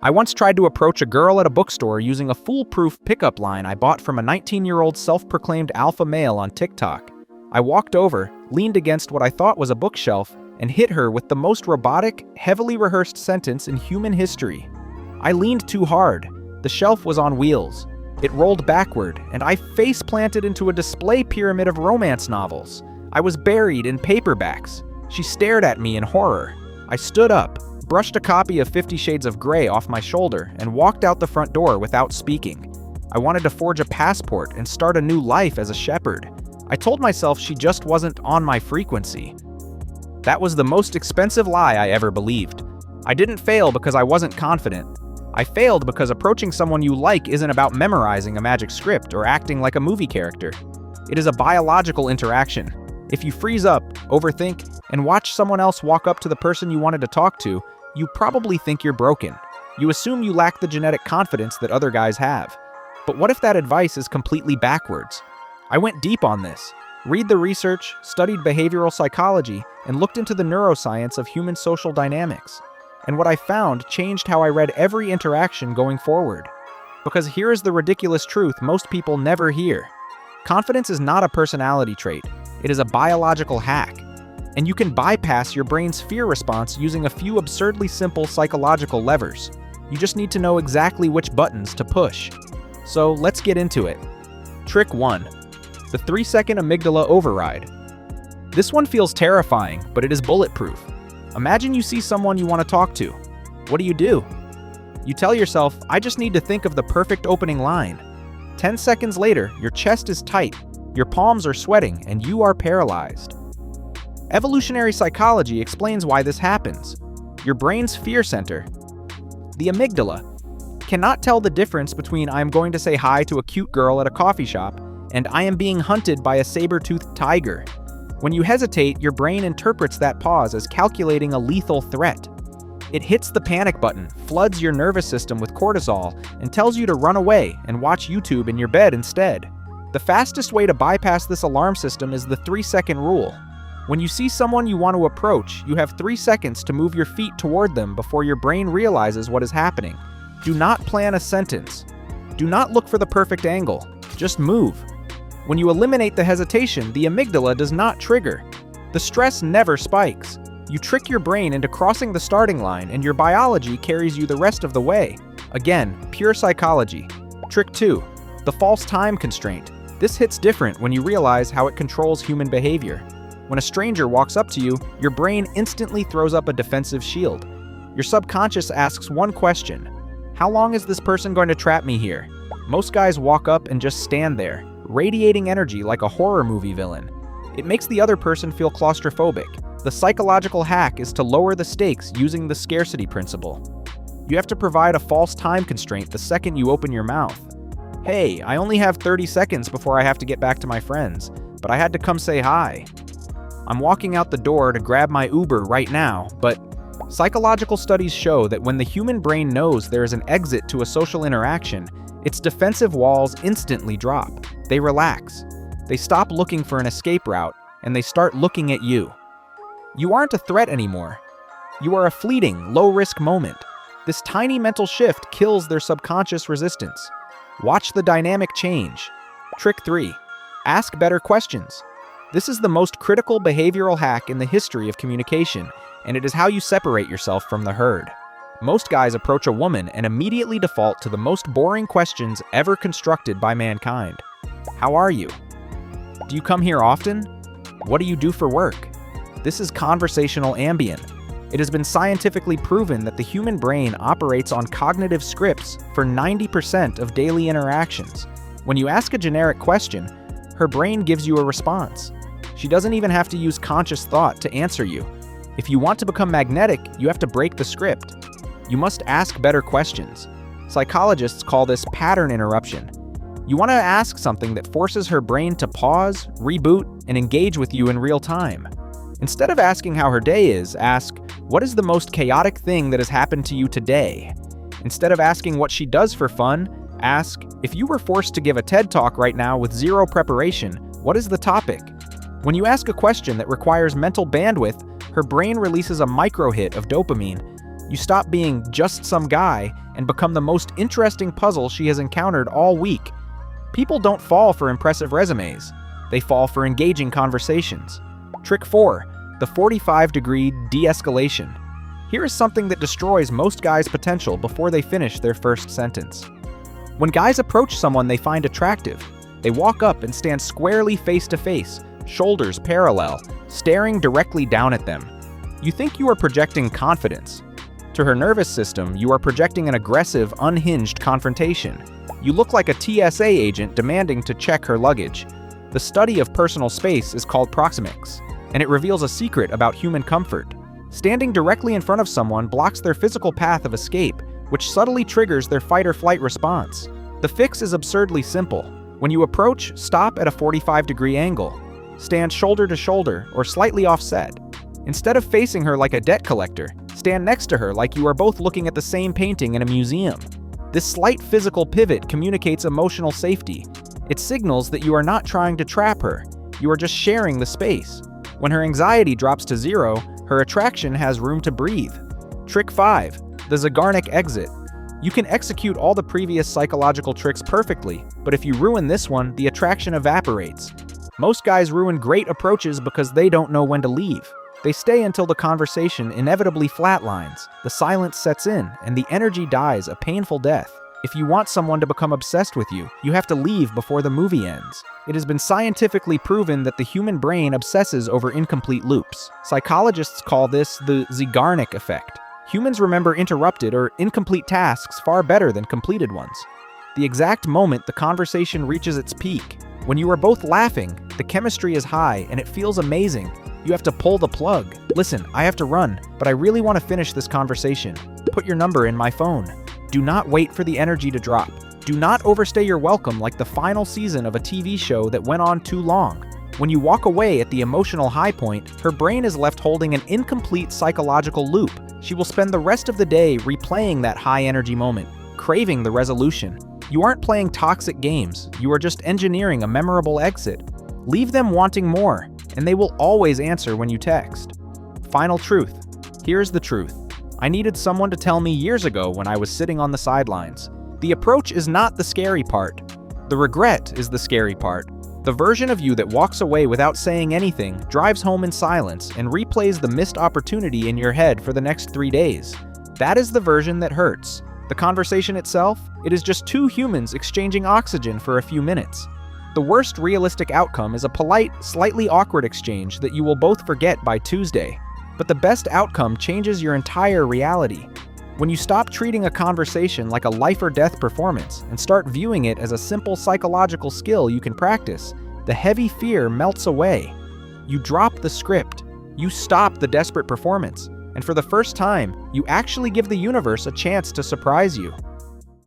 I once tried to approach a girl at a bookstore using a foolproof pickup line I bought from a 19-year-old self-proclaimed alpha male on TikTok. I walked over, leaned against what I thought was a bookshelf, and hit her with the most robotic, heavily rehearsed sentence in human history. I leaned too hard. The shelf was on wheels. It rolled backward, and I face-planted into a display pyramid of romance novels. I was buried in paperbacks. She stared at me in horror. I stood up, brushed a copy of 50 Shades of Grey off my shoulder, and walked out the front door without speaking. I wanted to forge a passport and start a new life as a shepherd. I told myself she just wasn't on my frequency. That was the most expensive lie I ever believed. I didn't fail because I wasn't confident. I failed because approaching someone you like isn't about memorizing a magic script or acting like a movie character. It is a biological interaction. If you freeze up, overthink, and watch someone else walk up to the person you wanted to talk to, you probably think you're broken. You assume you lack the genetic confidence that other guys have. But what if that advice is completely backwards? I went deep on this. Read the research, studied behavioral psychology, and looked into the neuroscience of human social dynamics. And what I found changed how I read every interaction going forward. Because here is the ridiculous truth most people never hear. Confidence is not a personality trait. It is a biological hack. And you can bypass your brain's fear response using a few absurdly simple psychological levers. You just need to know exactly which buttons to push. So let's get into it. Trick 1. The 3-second amygdala override. This one feels terrifying, but it is bulletproof. Imagine you see someone you want to talk to. What do? You tell yourself, I just need to think of the perfect opening line. 10 seconds later, your chest is tight, your palms are sweating, and you are paralyzed. Evolutionary psychology explains why this happens. Your brain's fear center, the amygdala, cannot tell the difference between I am going to say hi to a cute girl at a coffee shop and I am being hunted by a saber-toothed tiger. When you hesitate, your brain interprets that pause as calculating a lethal threat. It hits the panic button, floods your nervous system with cortisol, and tells you to run away and watch YouTube in your bed instead. The fastest way to bypass this alarm system is the 3-second rule. When you see someone you want to approach, you have 3 seconds to move your feet toward them before your brain realizes what is happening. Do not plan a sentence. Do not look for the perfect angle. Just move. When you eliminate the hesitation, the amygdala does not trigger. The stress never spikes. You trick your brain into crossing the starting line, and your biology carries you the rest of the way. Again, pure psychology. Trick 2. The false time constraint. This hits different when you realize how it controls human behavior. When a stranger walks up to you, your brain instantly throws up a defensive shield. Your subconscious asks one question: how long is this person going to trap me here? Most guys walk up and just stand there, radiating energy like a horror movie villain. It makes the other person feel claustrophobic. The psychological hack is to lower the stakes using the scarcity principle. You have to provide a false time constraint the second you open your mouth. Hey, I only have 30 seconds before I have to get back to my friends, but I had to come say hi. I'm walking out the door to grab my Uber right now, but psychological studies show that when the human brain knows there is an exit to a social interaction, its defensive walls instantly drop. They relax. They stop looking for an escape route, and they start looking at you. You aren't a threat anymore. You are a fleeting, low-risk moment. This tiny mental shift kills their subconscious resistance. Watch the dynamic change. Trick 3. Ask better questions. This is the most critical behavioral hack in the history of communication, and it is how you separate yourself from the herd. Most guys approach a woman and immediately default to the most boring questions ever constructed by mankind. How are you? Do you come here often? What do you do for work? This is conversational ambient. It has been scientifically proven that the human brain operates on cognitive scripts for 90% of daily interactions. When you ask a generic question, her brain gives you a response. She doesn't even have to use conscious thought to answer you. If you want to become magnetic, you have to break the script. You must ask better questions. Psychologists call this pattern interruption. You want to ask something that forces her brain to pause, reboot, and engage with you in real time. Instead of asking how her day is, ask, what is the most chaotic thing that has happened to you today? Instead of asking what she does for fun, ask, if you were forced to give a TED Talk right now with zero preparation, what is the topic? When you ask a question that requires mental bandwidth, her brain releases a micro hit of dopamine. You stop being just some guy and become the most interesting puzzle she has encountered all week. People don't fall for impressive resumes. They fall for engaging conversations. Trick 4, the 45-degree de-escalation. Here is something that destroys most guys' potential before they finish their first sentence. When guys approach someone they find attractive, they walk up and stand squarely face to face, shoulders parallel, staring directly down at them. You think you are projecting confidence. To her nervous system, you are projecting an aggressive, unhinged confrontation. You look like a TSA agent demanding to check her luggage. The study of personal space is called proxemics, and it reveals a secret about human comfort. Standing directly in front of someone blocks their physical path of escape, which subtly triggers their fight-or-flight response. The fix is absurdly simple. When you approach, stop at a 45-degree angle. Stand shoulder to shoulder or slightly offset. Instead of facing her like a debt collector, stand next to her like you are both looking at the same painting in a museum. This slight physical pivot communicates emotional safety. It signals that you are not trying to trap her. You are just sharing the space. When her anxiety drops to zero, her attraction has room to breathe. Trick 5, the Zeigarnik exit. You can execute all the previous psychological tricks perfectly, but if you ruin this one, the attraction evaporates. Most guys ruin great approaches because they don't know when to leave. They stay until the conversation inevitably flatlines, the silence sets in, and the energy dies a painful death. If you want someone to become obsessed with you, you have to leave before the movie ends. It has been scientifically proven that the human brain obsesses over incomplete loops. Psychologists call this the Zeigarnik effect. Humans remember interrupted or incomplete tasks far better than completed ones. The exact moment the conversation reaches its peak, when you are both laughing, the chemistry is high, and it feels amazing, you have to pull the plug. Listen, I have to run, but I really want to finish this conversation. Put your number in my phone. Do not wait for the energy to drop. Do not overstay your welcome like the final season of a TV show that went on too long. When you walk away at the emotional high point, her brain is left holding an incomplete psychological loop. She will spend the rest of the day replaying that high-energy moment, craving the resolution. You aren't playing toxic games, you are just engineering a memorable exit. Leave them wanting more, and they will always answer when you text. Final truth. Here's the truth. I needed someone to tell me years ago when I was sitting on the sidelines. The approach is not the scary part. The regret is the scary part. The version of you that walks away without saying anything, drives home in silence, and replays the missed opportunity in your head for the next 3 days. That is the version that hurts. The conversation itself, it is just two humans exchanging oxygen for a few minutes. The worst realistic outcome is a polite, slightly awkward exchange that you will both forget by Tuesday. But the best outcome changes your entire reality. When you stop treating a conversation like a life or death performance and start viewing it as a simple psychological skill you can practice, the heavy fear melts away. You drop the script. You stop the desperate performance. And for the first time, you actually give the universe a chance to surprise you.